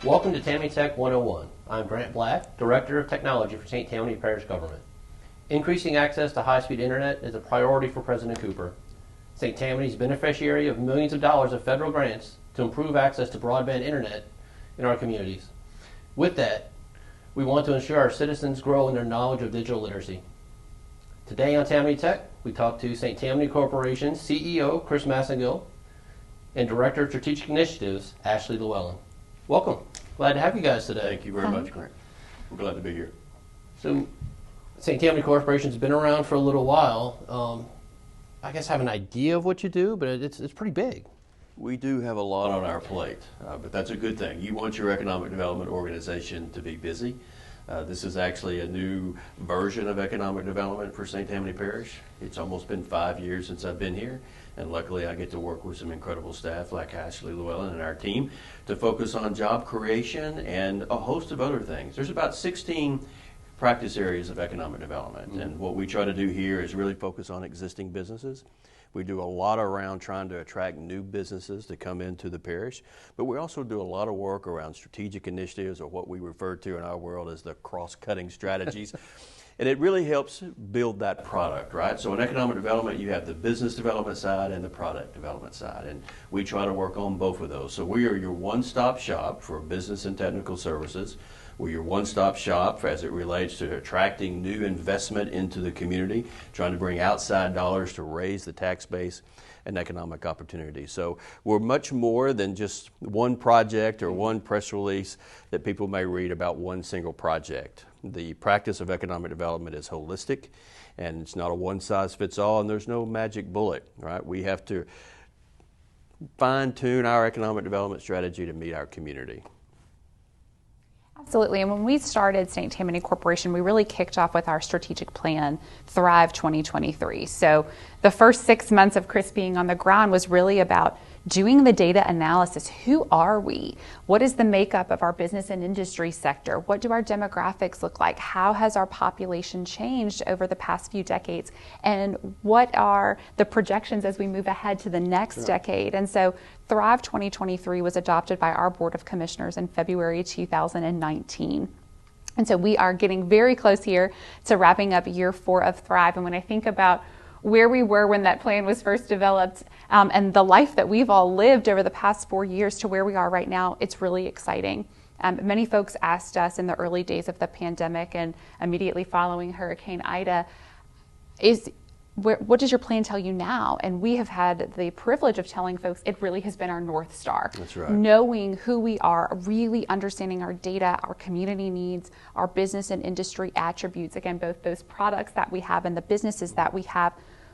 Welcome to Tammany Tech 101. I'm Grant Black, Director of Technology for St. Tammany Parish Government. Increasing access to high-speed internet is a priority for President Cooper. St. Tammany is beneficiary of millions of dollars of federal grants to improve access to broadband internet in our communities. With that, we want to ensure our citizens grow in their knowledge of digital literacy. Today on Tammany Tech, we talk to St. Tammany Corporation CEO Chris Massingill and Director of Strategic Initiatives Ashley Llewellyn. Welcome. Glad to have you guys today. Thank you very much, Grant. We're glad to be here. So, St. Tammany Corporation's been around for a little while. I guess I have an idea of what you do, but it's pretty big. We do have a lot on our plate, but that's a good thing. You want your economic development organization to be busy. This is actually a new version of economic development for St. Tammany Parish. It's almost been 5 years since I've been here, and luckily I get to work with some incredible staff like Ashley Llewellyn and our team to focus on job creation and a host of other things. There's about 16 practice areas of economic development, and what we try to do here is really focus on existing businesses. We do a lot around trying to attract new businesses to come into the parish, but we also do a lot of work around strategic initiatives, or what we refer to in our world as the cross-cutting strategies. And it really helps build that product, right? So in economic development, you have the business development side and the product development side, and we try to work on both of those. So we are your one-stop shop for business and technical services. We're your one-stop shop as it relates to attracting new investment into the community, trying to bring outside dollars to raise the tax base and economic opportunity. So we're much more than just one project or one press release that people may read about one single project. The practice of economic development is holistic, and it's not a one-size-fits-all, and there's no magic bullet, right? We have to fine-tune our economic development strategy to meet our community. Absolutely, and when we started St. Tammany Corporation, we really kicked off with our strategic plan, Thrive 2023. So the first 6 months of Chris being on the ground was really about doing the data analysis. Who are we? What is the makeup of our business and industry sector? What do our demographics look like? How has our population changed over the past few decades? And what are the projections as we move ahead to the next decade? And so Thrive 2023 was adopted by our Board of Commissioners in February 2019. And so we are getting very close here to wrapping up year 4 of Thrive. And when I think about where we were when that plan was first developed, and the life that we've all lived over the past 4 years to where we are right now, it's really exciting. Many folks asked us in the early days of the pandemic and immediately following Hurricane Ida, what does your plan tell you now? And we have had the privilege of telling folks it really has been our North Star. That's right. Knowing who we are, really understanding our data, our community needs, our business and industry attributes, again, both those products that we have and the businesses that we have.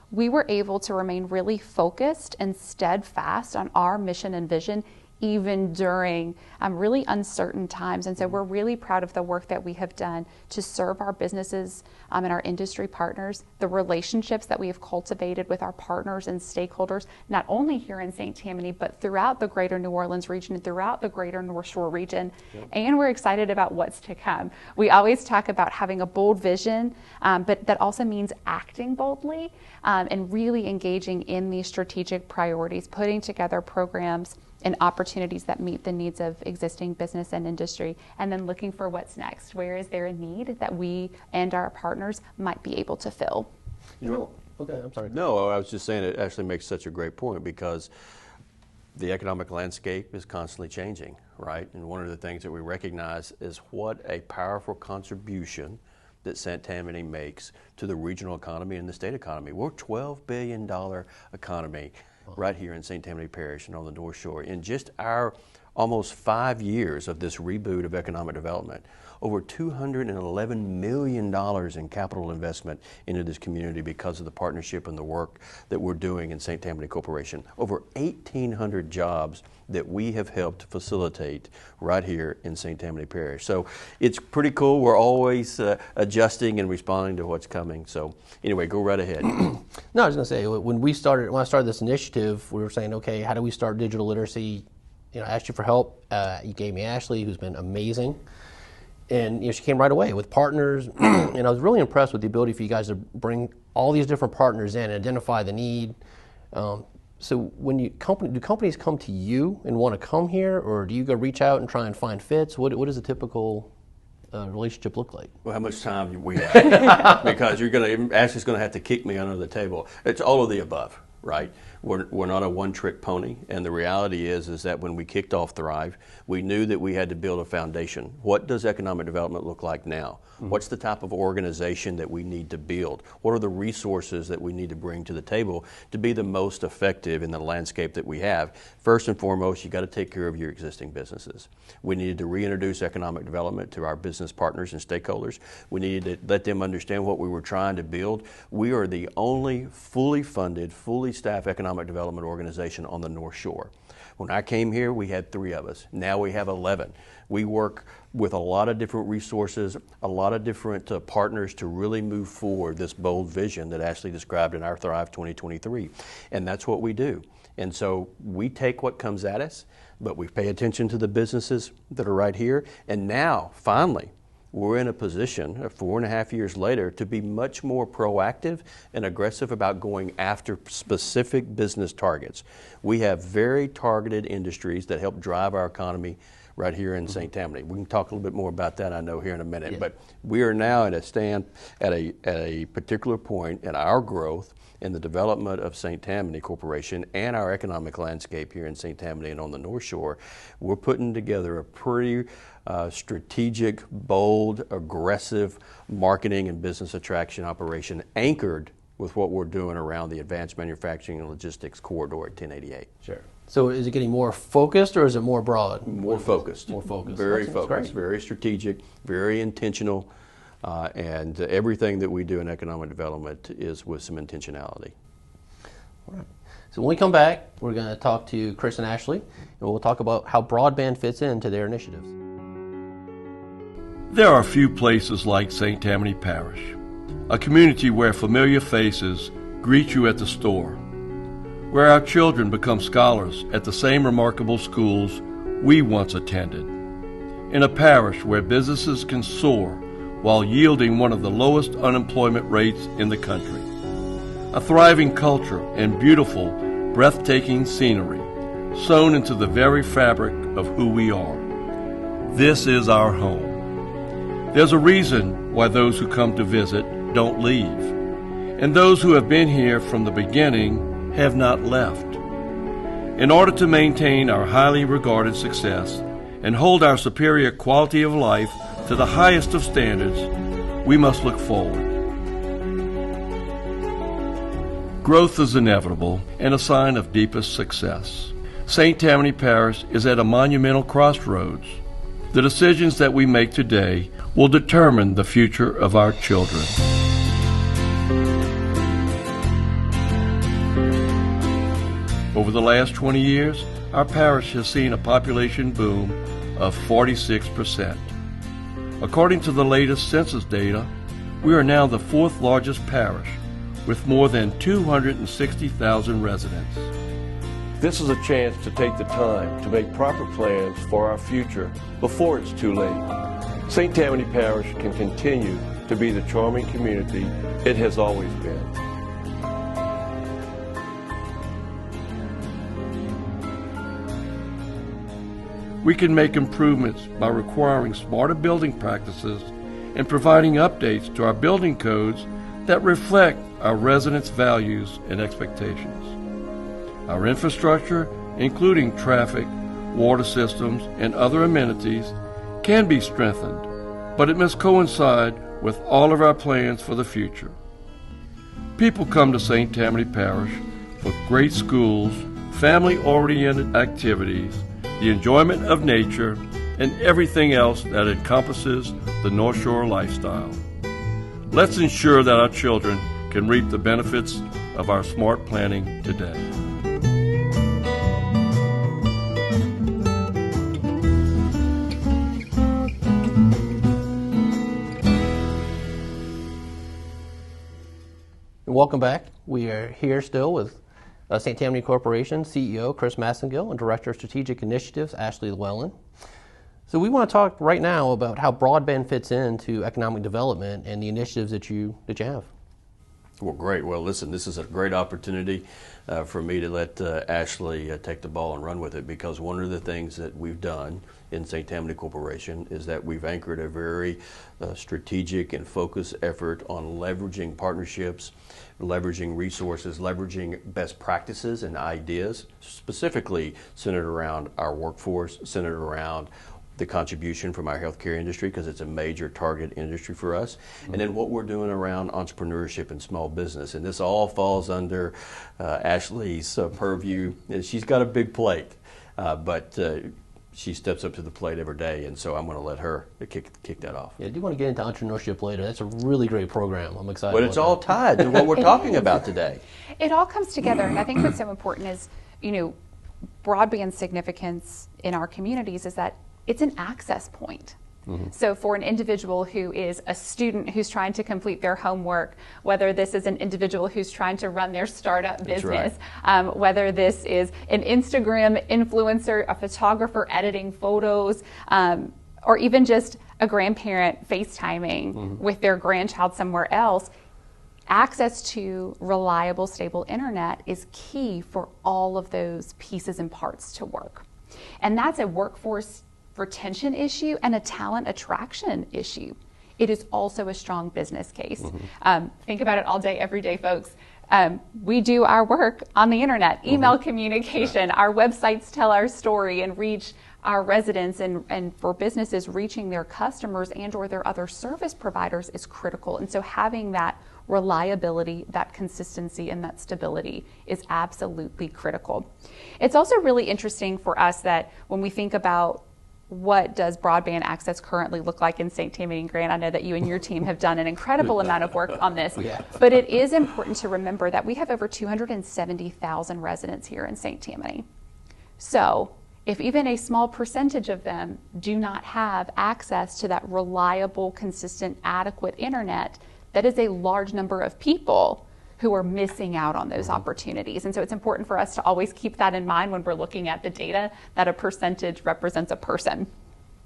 We were able to remain really focused and steadfast on our mission and vision, even during really uncertain times. And so we're really proud of the work that we have done to serve our businesses and our industry partners, the relationships that we have cultivated with our partners and stakeholders, not only here in St. Tammany, but throughout the greater New Orleans region and throughout the greater North Shore region. Yep. And we're excited about what's to come. We always talk about having a bold vision, but that also means acting boldly and really engaging in these strategic priorities, putting together programs and opportunities that meet the needs of existing business and industry, and then looking for what's next. Where is there a need that we and our partners might be able to fill? Okay, I'm sorry. No, I was just saying it actually makes such a great point, because the economic landscape is constantly changing, right? And one of the things that we recognize is what a powerful contribution that St. Tammany makes to the regional economy and the state economy. We're a $12 billion economy right here in St. Tammany Parish and on the North Shore. In just our almost 5 years of this reboot of economic development, over $211 million in capital investment into this community because of the partnership and the work that we're doing in St. Tammany Corporation. Over 1,800 jobs that we have helped facilitate right here in St. Tammany Parish. So it's pretty cool. We're always adjusting and responding to what's coming. So anyway, go right ahead. No, I was going to say, when I started this initiative, we were saying, okay, how do we start digital literacy? I asked you for help. You gave me Ashley, who's been amazing. And she came right away with partners, and I was really impressed with the ability for you guys to bring all these different partners in and identify the need. So when do companies come to you and want to come here, or do you go reach out and try and find fits? What does a typical relationship look like? Well, how much time do we have? Because Ashley's going to have to kick me under the table. It's all of the above, right? We're not a one-trick pony, and the reality is that when we kicked off Thrive, we knew that we had to build a foundation. What does economic development look like now? Mm-hmm. What's the type of organization that we need to build? What are the resources that we need to bring to the table to be the most effective in the landscape that we have? First and foremost, you got to take care of your existing businesses. We needed to reintroduce economic development to our business partners and stakeholders. We needed to let them understand what we were trying to build. We are the only fully funded, fully staffed economic development organization on the North Shore. When I came here, we had 3 of us. Now we have 11. We work with a lot of different resources, a lot of different partners to really move forward this bold vision that Ashley described in our Thrive 2023. And that's what we do. And so we take what comes at us, but we pay attention to the businesses that are right here. And now, finally, we're in a position, 4.5 years later, to be much more proactive and aggressive about going after specific business targets. We have very targeted industries that help drive our economy right here in St. Tammany. We can talk a little bit more about that, I know, here in a minute. Yeah. But we are now at a particular point in our growth in the development of St. Tammany Corporation and our economic landscape here in St. Tammany and on the North Shore. We're putting together a pretty strategic, bold, aggressive marketing and business attraction operation anchored with what we're doing around the Advanced Manufacturing and Logistics Corridor at 1088. Sure. So is it getting more focused or is it more broad? More focused. More focused. Very focused, very strategic, very intentional, and everything that we do in economic development is with some intentionality. All right. So when we come back, we're going to talk to Chris and Ashley, and we'll talk about how broadband fits into their initiatives. There are few places like St. Tammany Parish, a community where familiar faces greet you at the store, where our children become scholars at the same remarkable schools we once attended, in a parish where businesses can soar while yielding one of the lowest unemployment rates in the country, a thriving culture and beautiful, breathtaking scenery sewn into the very fabric of who we are. This is our home. There's a reason why those who come to visit don't leave, and those who have been here from the beginning have not left. In order to maintain our highly regarded success and hold our superior quality of life to the highest of standards, we must look forward. Growth is inevitable and a sign of deepest success. St. Tammany Parish is at a monumental crossroads. The decisions that we make today will determine the future of our children. Over the last 20 years, our parish has seen a population boom of 46%. According to the latest census data, we are now the 4th largest parish with more than 260,000 residents. This is a chance to take the time to make proper plans for our future before it's too late. St. Tammany Parish can continue to be the charming community it has always been. We can make improvements by requiring smarter building practices and providing updates to our building codes that reflect our residents' values and expectations. Our infrastructure, including traffic, water systems, and other amenities, can be strengthened, but it must coincide with all of our plans for the future. People come to St. Tammany Parish for great schools, family-oriented activities, the enjoyment of nature, and everything else that encompasses the North Shore lifestyle. Let's ensure that our children can reap the benefits of our smart planning today. Welcome back. We are here still with St. Tammany Corporation CEO Chris Massingill and Director of Strategic Initiatives Ashley Llewellyn. So we want to talk right now about how broadband fits into economic development and the initiatives that you have. Well, great. Well, listen, this is a great opportunity for me to let Ashley take the ball and run with it, because one of the things that we've done in St. Tammany Corporation is that we've anchored a very strategic and focused effort on leveraging partnerships, leveraging resources, leveraging best practices and ideas, specifically centered around our workforce, centered around the contribution from our healthcare industry, because it's a major target industry for us, and then what we're doing around entrepreneurship and small business. And this all falls under Ashley's purview. She's got a big plate, but she steps up to the plate every day, and so I'm going to let her kick that off. Yeah, I do want to get into entrepreneurship later. That's a really great program. I'm excited. But it's all tied to what we're talking about today. It all comes together, and I think what's so important is, broadband significance in our communities is that it's an access point. So for an individual who is a student who's trying to complete their homework, whether this is an individual who's trying to run their startup business, whether this is an Instagram influencer, a photographer editing photos, or even just a grandparent FaceTiming with their grandchild somewhere else, access to reliable, stable internet is key for all of those pieces and parts to work. And that's a workforce retention issue and a talent attraction issue. It is also a strong business case. Think about it all day, every day, folks. We do our work on the internet, email communication, our websites tell our story and reach our residents, and for businesses, reaching their customers and or their other service providers is critical. And so having that reliability, that consistency, and that stability is absolutely critical. It's also really interesting for us that when we think about what does broadband access currently look like in St. Tammany and Grant? I know that you and your team have done an incredible amount of work on this, but it is important to remember that we have over 270,000 residents here in St. Tammany. So if even a small percentage of them do not have access to that reliable, consistent, adequate internet, that is a large number of people who are missing out on those opportunities. And so it's important for us to always keep that in mind when we're looking at the data, that a percentage represents a person.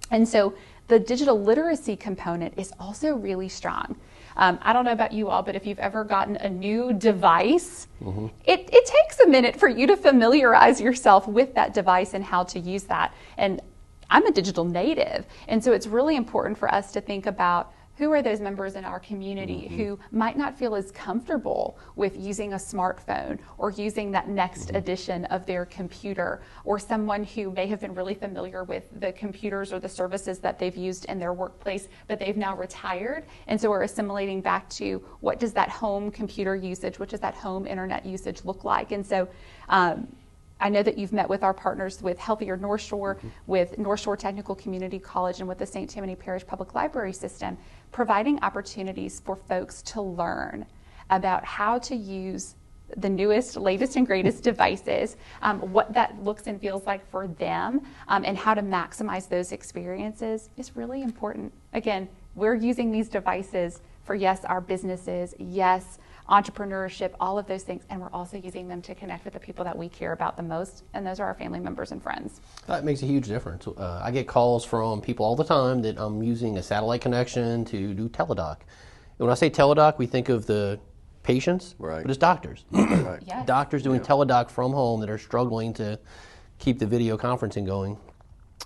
And so the digital literacy component is also really strong. I don't know about you all, but if you've ever gotten a new device, it takes a minute for you to familiarize yourself with that device and how to use that. And I'm a digital native, and so it's really important for us to think about who are those members in our community who might not feel as comfortable with using a smartphone or using that next edition of their computer, or someone who may have been really familiar with the computers or the services that they've used in their workplace, but they've now retired, and so are assimilating back to what does that home computer usage, what does that home internet usage look like. And so I know that you've met with our partners with Healthier North Shore, with North Shore Technical Community College, and with the St. Tammany Parish Public Library System, providing opportunities for folks to learn about how to use the newest, latest, and greatest devices, what that looks and feels like for them, and how to maximize those experiences is really important. Again, we're using these devices for, yes, our businesses, yes, entrepreneurship, all of those things, and we're also using them to connect with the people that we care about the most, and those are our family members and friends. That makes a huge difference. I get calls from people all the time that I'm using a satellite connection to do teledoc. And when I say teledoc, we think of the patients, but it's doctors. Yes. Doctors doing teledoc from home that are struggling to keep the video conferencing going.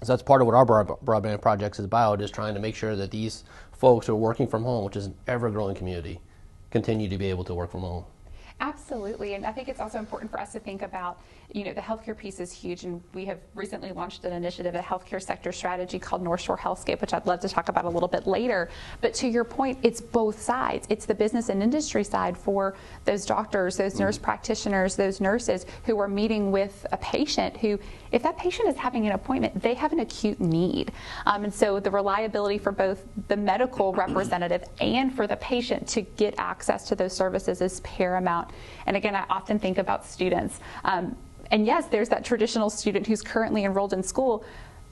So that's part of what our broadband project is about, is trying to make sure that these folks who are working from home, which is an ever-growing community, continue to be able to work from home. Absolutely, and I think it's also important for us to think about, the healthcare piece is huge, and we have recently launched an initiative, a healthcare sector strategy called North Shore Healthscape, which I'd love to talk about a little bit later. But to your point, it's both sides. It's the business and industry side for those doctors, those nurse practitioners, those nurses who are meeting with a patient who, if that patient is having an appointment, they have an acute need. And so the reliability for both the medical representative and for the patient to get access to those services is paramount. And again, I often think about students. And yes, there's that traditional student who's currently enrolled in school,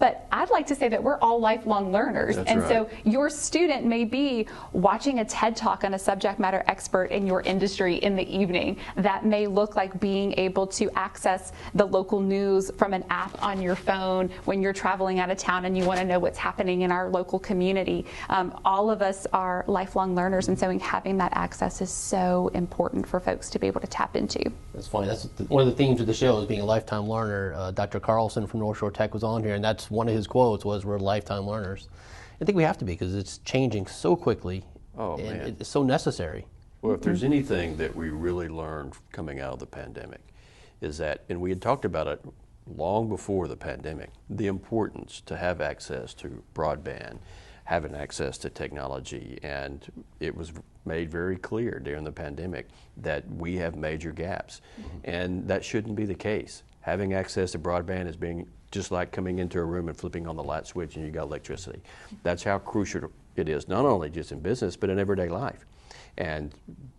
But I'd like to say that we're all lifelong learners. That's and right. so your student may be watching a TED Talk on a subject matter expert in your industry in the evening. That may look like being able to access the local news from an app on your phone when you're traveling out of town and you want to know what's happening in our local community. All of us are lifelong learners, and so having that access is so important for folks to be able to tap into. That's funny. That's one of the themes of the show is being a lifetime learner. Dr. Carlson from North Shore Tech was on here, and that's one of his quotes was, "We're lifetime learners." I think we have to be because it's changing so quickly. Oh, and man. it's so necessary. Well, if there's anything that we really learned coming out of the pandemic is that, and we had talked about it long before the pandemic, the importance to have access to broadband, having access to technology, and it was made very clear during the pandemic that we have major gaps, and that shouldn't be the case. Having access to broadband is being just like coming into a room and flipping on the light switch and you got electricity. That's how crucial it is, not only just in business, but in everyday life. And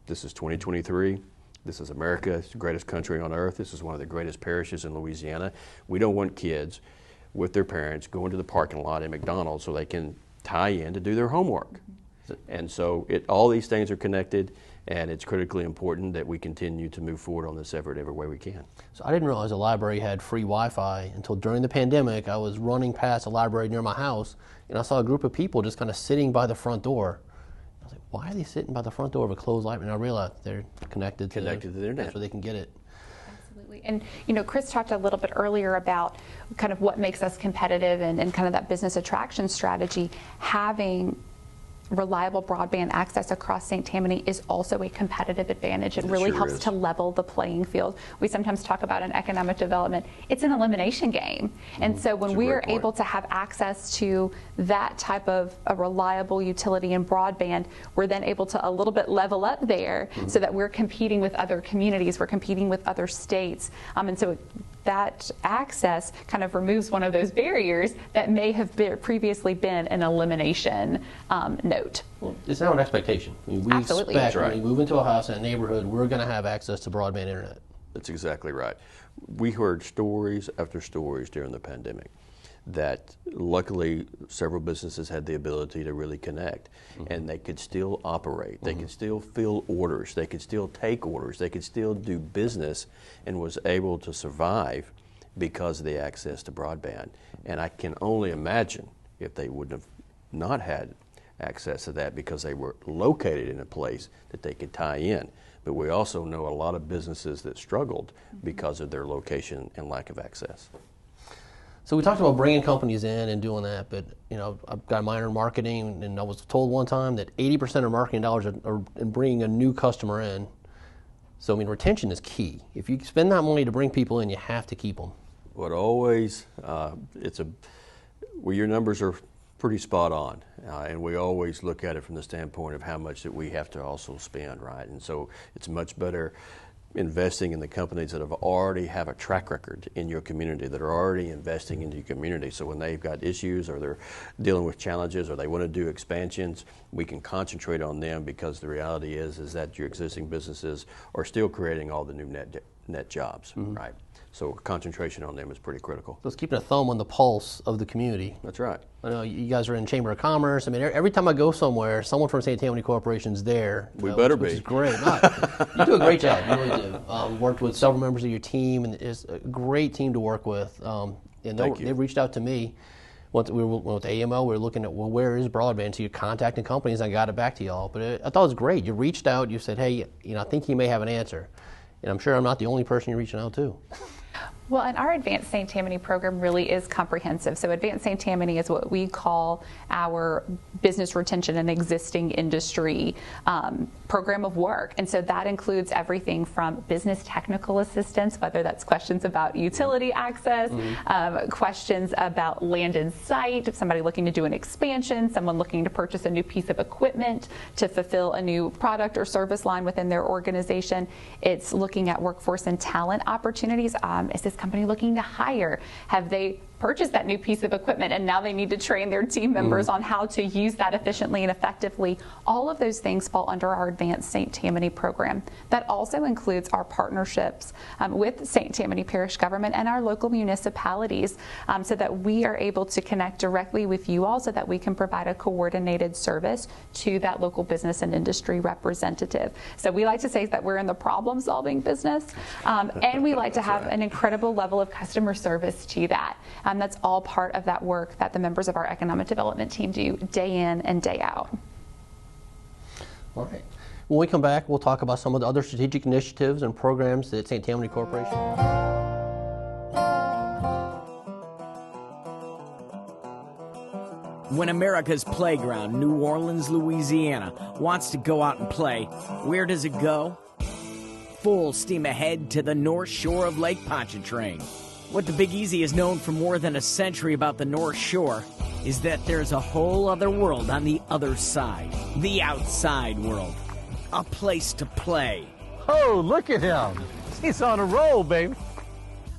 this is 2023. This is America, it's the greatest country on earth. This is one of the greatest parishes in Louisiana. We don't want kids with their parents going to the parking lot at McDonald's so they can tie in to do their homework. And so all these things are connected, and it's critically important that we continue to move forward on this effort every way we can. So I didn't realize the library had free Wi-Fi until during the pandemic. I was running past a library near my house, and I saw a group of people just kind of sitting by the front door. I was like, why are they sitting by the front door of a closed library? And I realized they're connected to the internet. That's where they can get it. Absolutely. And Chris talked a little bit earlier about kind of what makes us competitive and kind of that business attraction strategy. Having reliable broadband access across St. Tammany is also a competitive advantage. It really sure helps is. to level the playing field. We sometimes talk about in economic development, it's an elimination game. And so when That's a we great are point. able to have access to that type of a reliable utility and broadband, we're then able to a little bit level up there so that we're competing with other communities, we're competing with other states. And so that access kind of removes one of those barriers that may have previously been an elimination note. Well, it's now an expectation. I mean, we Absolutely. expect That's right. when we move into a house in a neighborhood, we're going to have access to broadband internet. That's exactly right. We heard stories after stories during the pandemic that luckily several businesses had the ability to really connect, and they could still operate. They could still fill orders. They could still take orders. They could still do business and was able to survive because of the access to broadband. And I can only imagine if they wouldn't have not had access to that because they were located in a place that they could tie in. But we also know a lot of businesses that struggled because of their location and lack of access. So we talked about bringing companies in and doing that, but I've got a minor in marketing, and I was told one time that 80% of marketing dollars are in bringing a new customer in. So I mean, retention is key. If you spend that money to bring people in, you have to keep them. But always, your numbers are pretty spot on, and we always look at it from the standpoint of how much that we have to also spend, right? And so it's much better investing in the companies that already have a track record in your community, that are already investing into your community. So when they've got issues or they're dealing with challenges or they want to do expansions, we can concentrate on them because the reality is that your existing businesses are still creating all the new net jobs, right? So concentration on them is pretty critical. So it's keeping a thumb on the pulse of the community. That's right. I know you guys are in Chamber of Commerce. I mean, every time I go somewhere, someone from St. Tammany Corporation is there. We better which be. is great. You do a great job. You really do. Worked with several members of your team, and it's a great team to work with. And Thank you. they've reached out to me. Once we were with AMO, we were looking at, well, where is broadband? So you're contacting companies, and I got it back to y'all. But I thought it was great. You reached out. You said, hey, I think you may have an answer. And I'm sure I'm not the only person you're reaching out to. Well, and our Advanced St. Tammany program really is comprehensive. So Advanced St. Tammany is what we call our business retention and existing industry program of work. And so that includes everything from business technical assistance, whether that's questions about utility access, questions about land and site, if somebody looking to do an expansion, someone looking to purchase a new piece of equipment to fulfill a new product or service line within their organization. It's looking at workforce and talent opportunities. Is this company looking to hire? Have they purchased that new piece of equipment and now they need to train their team members on how to use that efficiently and effectively. All of those things fall under our Advanced St. Tammany program. That also includes our partnerships with St. Tammany Parish government and our local municipalities, so that we are able to connect directly with you all so that we can provide a coordinated service to that local business and industry representative. So we like to say that we're in the problem solving business, and we like to have an incredible level of customer service to that. That's all part of that work that the members of our economic development team do day in and day out. All right. When we come back, we'll talk about some of the other strategic initiatives and programs at St. Tammany Corporation. When America's playground, New Orleans, Louisiana, wants to go out and play, where does it go? Full steam ahead to the North Shore of Lake Pontchartrain. What the Big Easy has known for more than a century about the North Shore is that there's a whole other world on the other side. The outside world. A place to play. Oh, look at him. He's on a roll, baby.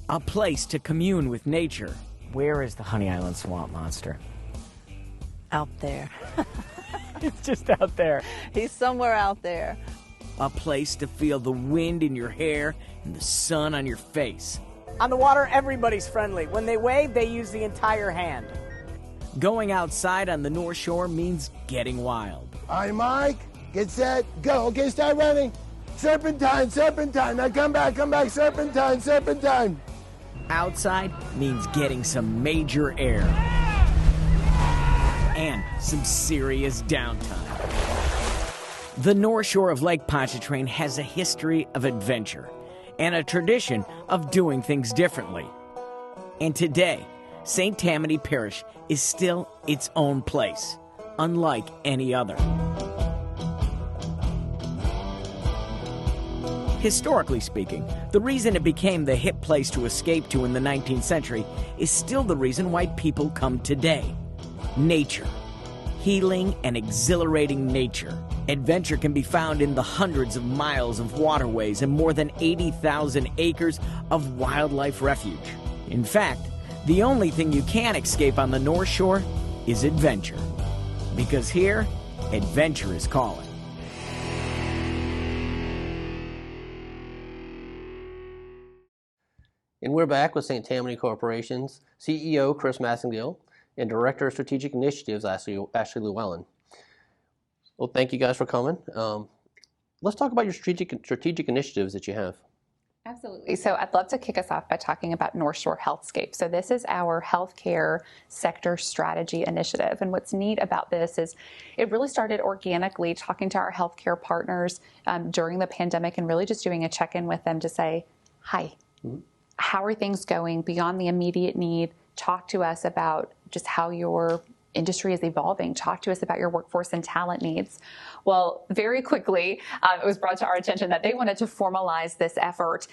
A place to commune with nature. Where is the Honey Island Swamp Monster? Out there. It's just out there. He's somewhere out there. A place to feel the wind in your hair and the sun on your face. On the water, everybody's friendly. When they wave, they use the entire hand. Going outside on the North Shore means getting wild. All right, Mike, get set, go. Okay, start running. Serpentine, serpentine. Now come back, serpentine, serpentine. Outside means getting some major air. And some serious downtime. The North Shore of Lake Pontchartrain has a history of adventure and a tradition of doing things differently. And today, St. Tammany Parish is still its own place, unlike any other. Historically speaking, the reason it became the hip place to escape to in the 19th century is still the reason why people come today. Nature. Healing and exhilarating nature. Adventure can be found in the hundreds of miles of waterways and more than 80,000 acres of wildlife refuge. In fact, the only thing you can escape on the North Shore is adventure. Because here, adventure is calling. And we're back with St. Tammany Corporation's CEO, Chris Massingill, and Director of Strategic Initiatives, Ashley Llewellyn. Well, thank you guys for coming. Let's talk about your strategic initiatives that you have. Absolutely. So I'd love to kick us off by talking about North Shore Healthscape. So this is our healthcare sector strategy initiative. And what's neat about this is it really started organically, talking to our healthcare partners during the pandemic and really just doing a check-in with them to say, hi, how are things going beyond the immediate need? Talk to us about just how your industry is evolving. Talk to us about your workforce and talent needs. Well, very quickly, it was brought to our attention that they wanted to formalize this effort.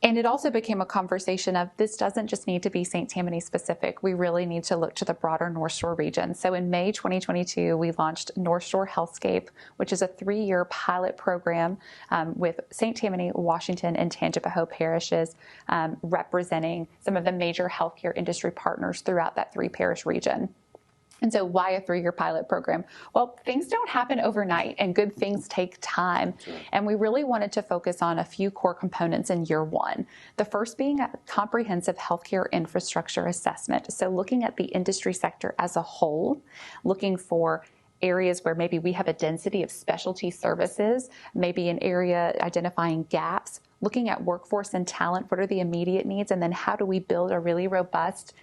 And it also became a conversation of this doesn't just need to be St. Tammany specific. We really need to look to the broader North Shore region. So in May 2022, we launched North Shore Healthscape, which is a 3-year pilot program with St. Tammany, Washington, and Tangipahoa parishes, representing some of the major healthcare industry partners throughout that 3-parish region. And so why a 3-year pilot program? Well, things don't happen overnight and good things take time. And we really wanted to focus on a few core components in year 1. The first being a comprehensive healthcare infrastructure assessment. So looking at the industry sector as a whole, looking for areas where maybe we have a density of specialty services, maybe an area identifying gaps, looking at workforce and talent, what are the immediate needs, and then how do we build a really robust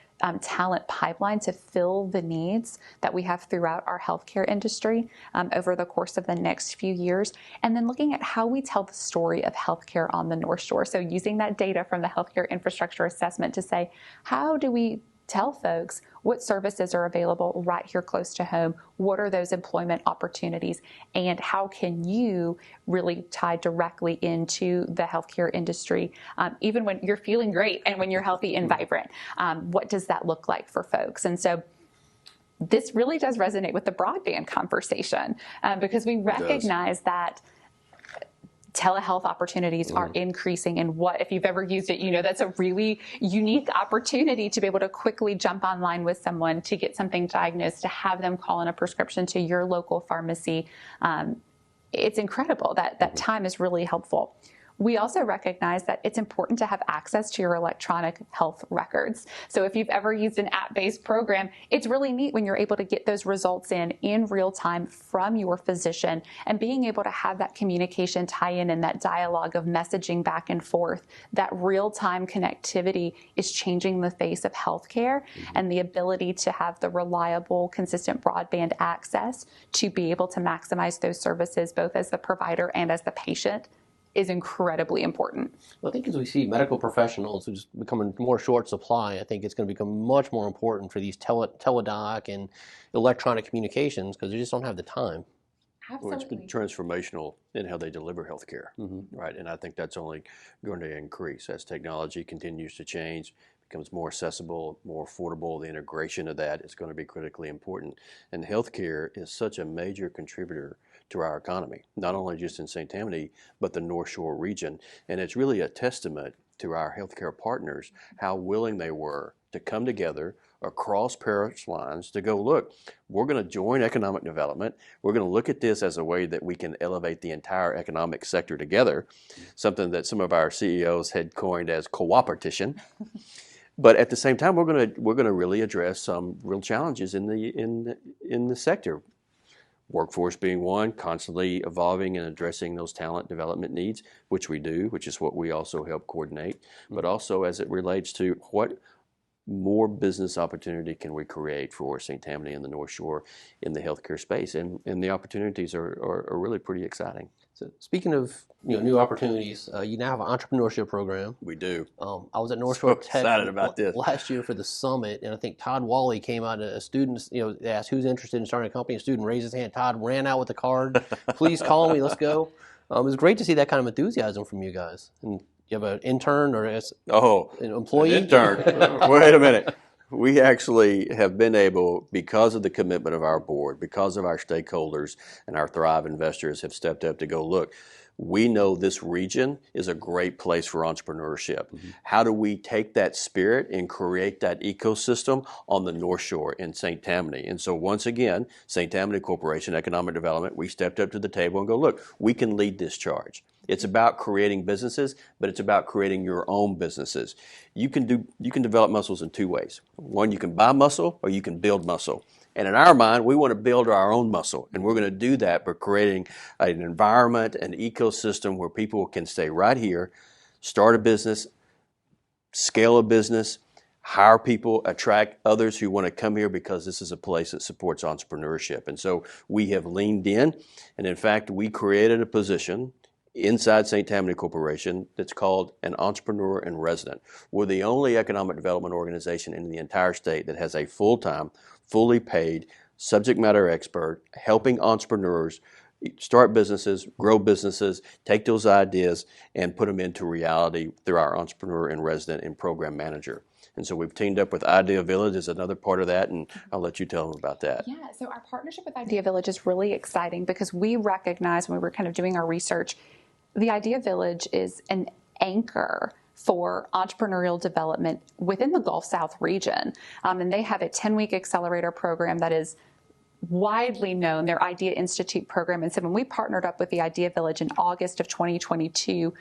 talent pipeline to fill the needs that we have throughout our healthcare industry over the course of the next few years. And then looking at how we tell the story of healthcare on the North Shore. So using that data from the healthcare infrastructure assessment to say, how do we tell folks what services are available right here close to home? What are those employment opportunities? And how can you really tie directly into the healthcare industry, even when you're feeling great and when you're healthy and vibrant? What does that look like for folks? And so this really does resonate with the broadband conversation because we recognize that telehealth opportunities are increasing, and if you've ever used it, you know that's a really unique opportunity to be able to quickly jump online with someone to get something diagnosed, to have them call in a prescription to your local pharmacy. It's incredible. That time is really helpful. We also recognize that it's important to have access to your electronic health records. So if you've ever used an app-based program, it's really neat when you're able to get those results in real time from your physician, and being able to have that communication tie in and that dialogue of messaging back and forth. That real-time connectivity is changing the face of healthcare, and the ability to have the reliable, consistent broadband access to be able to maximize those services both as the provider and as the patient is incredibly important. Well, I think as we see medical professionals who's becoming more short supply, I think it's going to become much more important for these teledoc and electronic communications, because they just don't have the time. Absolutely. Well, it's been transformational in how they deliver healthcare, right? And I think that's only going to increase as technology continues to change, becomes more accessible, more affordable. The integration of that is going to be critically important. And healthcare is such a major contributor to our economy, not only just in St. Tammany, but the North Shore region. And it's really a testament to our healthcare partners, how willing they were to come together across parish lines to go, look, we're going to join economic development. We're going to look at this as a way that we can elevate the entire economic sector together, something that some of our CEOs had coined as cooperation. But at the same time, we're going to really address some real challenges in the sector. Workforce being one, constantly evolving and addressing those talent development needs, which we do, which is what we also help coordinate, but also as it relates to what more business opportunity can we create for St. Tammany and the North Shore in the healthcare space, and the opportunities are really pretty exciting. So speaking of new opportunities, you now have an entrepreneurship program. We do. I was at North Shore Tech excited about this last year for the summit, and I think Todd Wally came out. A student, they asked who's interested in starting a company. A student raised his hand. Todd ran out with the card. Please call me. Let's go. It was great to see that kind of enthusiasm from you guys. And you have an intern or an employee? An intern. Wait a minute. We actually have been able, because of the commitment of our board, because of our stakeholders and our Thrive investors have stepped up to go, look, we know this region is a great place for entrepreneurship. How do we take that spirit and create that ecosystem on the North Shore in St. Tammany? And so once again, St. Tammany Corporation, Economic Development, we stepped up to the table and go, look, we can lead this charge. It's about creating businesses, but it's about creating your own businesses. You can develop muscles in two ways. One, you can buy muscle, or you can build muscle. And in our mind, we want to build our own muscle. And we're going to do that by creating an environment, an ecosystem where people can stay right here, start a business, scale a business, hire people, attract others who want to come here, because this is a place that supports entrepreneurship. And so we have leaned in. And in fact, we created a position inside St. Tammany Corporation that's called an entrepreneur in resident. We're the only economic development organization in the entire state that has a full-time, fully paid subject matter expert helping entrepreneurs start businesses, grow businesses, take those ideas and put them into reality through our entrepreneur in resident and program manager. And so we've teamed up with Idea Village as another part of that, and I'll let you tell them about that. Yeah, so our partnership with Idea Village is really exciting, because we recognize when we were kind of doing our research, the Idea Village is an anchor for entrepreneurial development within the Gulf South region. And they have a 10-week accelerator program that is widely known, their Idea Institute program. And so when we partnered up with the Idea Village in August of 2022,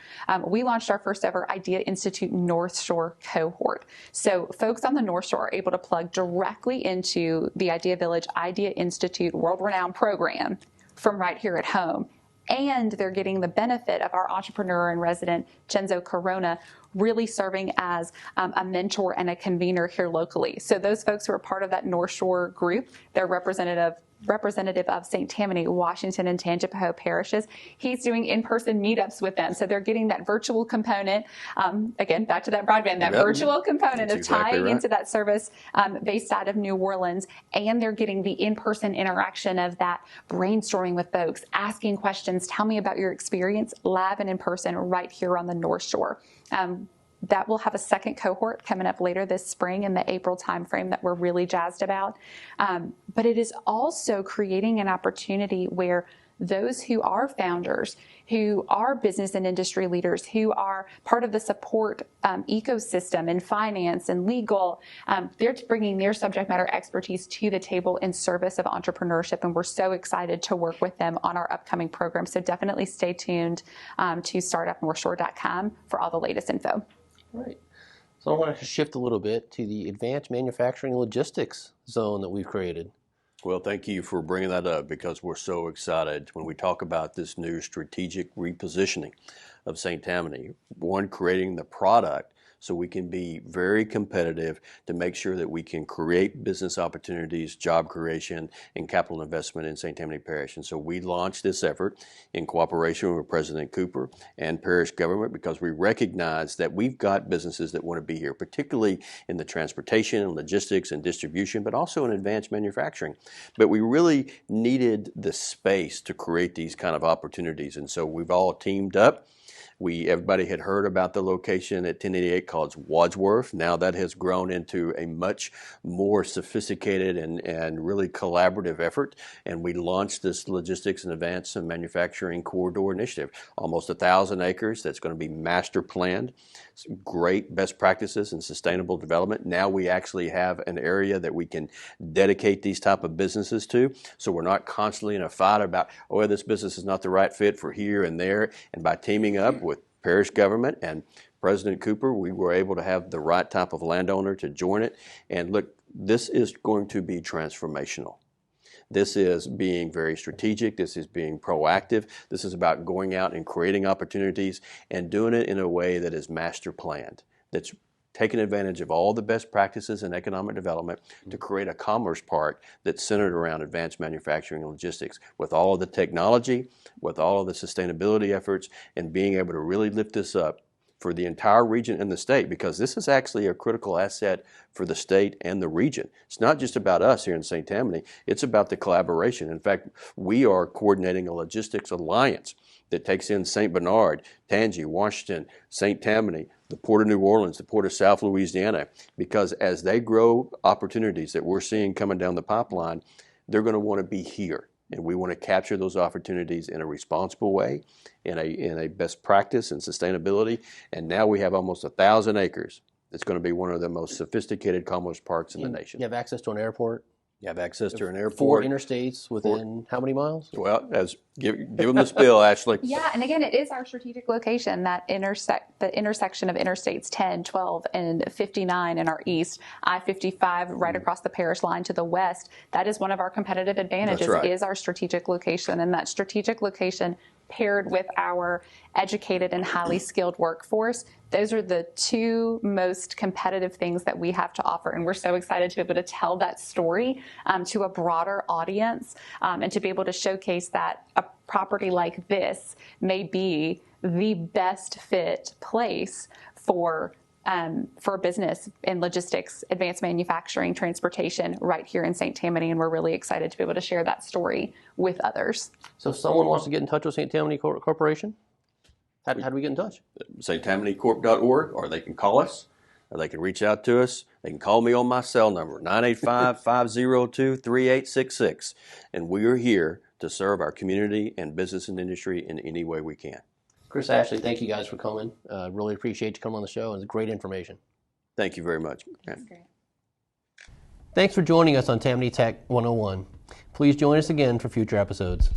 we launched our first ever Idea Institute North Shore cohort. So folks on the North Shore are able to plug directly into the Idea Village Idea Institute world-renowned program from right here at home. And they're getting the benefit of our entrepreneur in resident, Genzo Corona, really serving as a mentor and a convener here locally. So those folks who are part of that North Shore group, they're representative of St. Tammany, Washington, and Tangipahoa parishes. He's doing in-person meetups with them. So they're getting that virtual component, again, back to that broadband, that virtual component That's of exactly tying right. into that service based out of New Orleans. And they're getting the in-person interaction of that brainstorming with folks, asking questions, tell me about your experience, live and in person, right here on the North Shore. That will have a second cohort coming up later this spring in the April timeframe that we're really jazzed about. But it is also creating an opportunity where those who are founders, who are business and industry leaders, who are part of the support ecosystem in finance and legal. They're bringing their subject matter expertise to the table in service of entrepreneurship, and we're so excited to work with them on our upcoming program. So definitely stay tuned to startupnorthshore.com for all the latest info. Right. So I want to shift a little bit to the advanced manufacturing logistics zone that we've created. Well, thank you for bringing that up, because we're so excited when we talk about this new strategic repositioning of St. Tammany. One, creating the product so we can be very competitive to make sure that we can create business opportunities, job creation, and capital investment in St. Tammany Parish. And so we launched this effort in cooperation with President Cooper and parish government, because we recognize that we've got businesses that want to be here, particularly in the transportation and logistics and distribution, but also in advanced manufacturing. But we really needed the space to create these kind of opportunities. And so we've all teamed up. Everybody had heard about the location at 1088 called Wadsworth. Now that has grown into a much more sophisticated and really collaborative effort. And we launched this logistics and advanced manufacturing corridor initiative. Almost 1,000 acres that's going to be master planned. Great best practices and sustainable development. Now we actually have an area that we can dedicate these type of businesses to. So we're not constantly in a fight about, oh, this business is not the right fit for here and there. And by teaming up with parish government and President Cooper, we were able to have the right type of landowner to join it. And look, this is going to be transformational. This is being very strategic. This is being proactive. This is about going out and creating opportunities and doing it in a way that is master planned, that's taking advantage of all the best practices in economic development to create a commerce park that's centered around advanced manufacturing and logistics, with all of the technology, with all of the sustainability efforts, and being able to really lift this up for the entire region and the state, because this is actually a critical asset for the state and the region. It's not just about us here in St. Tammany, it's about the collaboration. In fact, we are coordinating a logistics alliance that takes in St. Bernard, Tangi, Washington, St. Tammany, the Port of New Orleans, the Port of South Louisiana, because as they grow opportunities that we're seeing coming down the pipeline, they're going to want to be here. And we want to capture those opportunities in a responsible way, in a best practice and sustainability. And now we have almost 1,000 acres. It's going to be one of the most sophisticated commerce parks in the nation. You have access to an airport? You have access to an airport. 4 interstates within how many miles? Well, give them the spill, Ashley. Yeah, and again, it is our strategic location, that the intersection of interstates 10, 12, and 59 in our east, I-55 right across the parish line to the west. That is one of our competitive advantages, is our strategic location. And that strategic location paired with our educated and highly skilled workforce, those are the 2 most competitive things that we have to offer. And we're so excited to be able to tell that story to a broader audience, and to be able to showcase that a property like this may be the best fit place for business in logistics, advanced manufacturing, transportation right here in St. Tammany, and we're really excited to be able to share that story with others. So if someone wants to get in touch with St. Tammany Corporation, how do we get in touch? StTammanyCorp.org, or they can call us, or they can reach out to us. They can call me on my cell number, 985-502-3866, and we are here to serve our community and business and industry in any way we can. Chris, Ashley, thank you guys for coming. Really appreciate you coming on the show. It's great information. Thank you very much. That's great. Thanks for joining us on Tammany Tech 101. Please join us again for future episodes.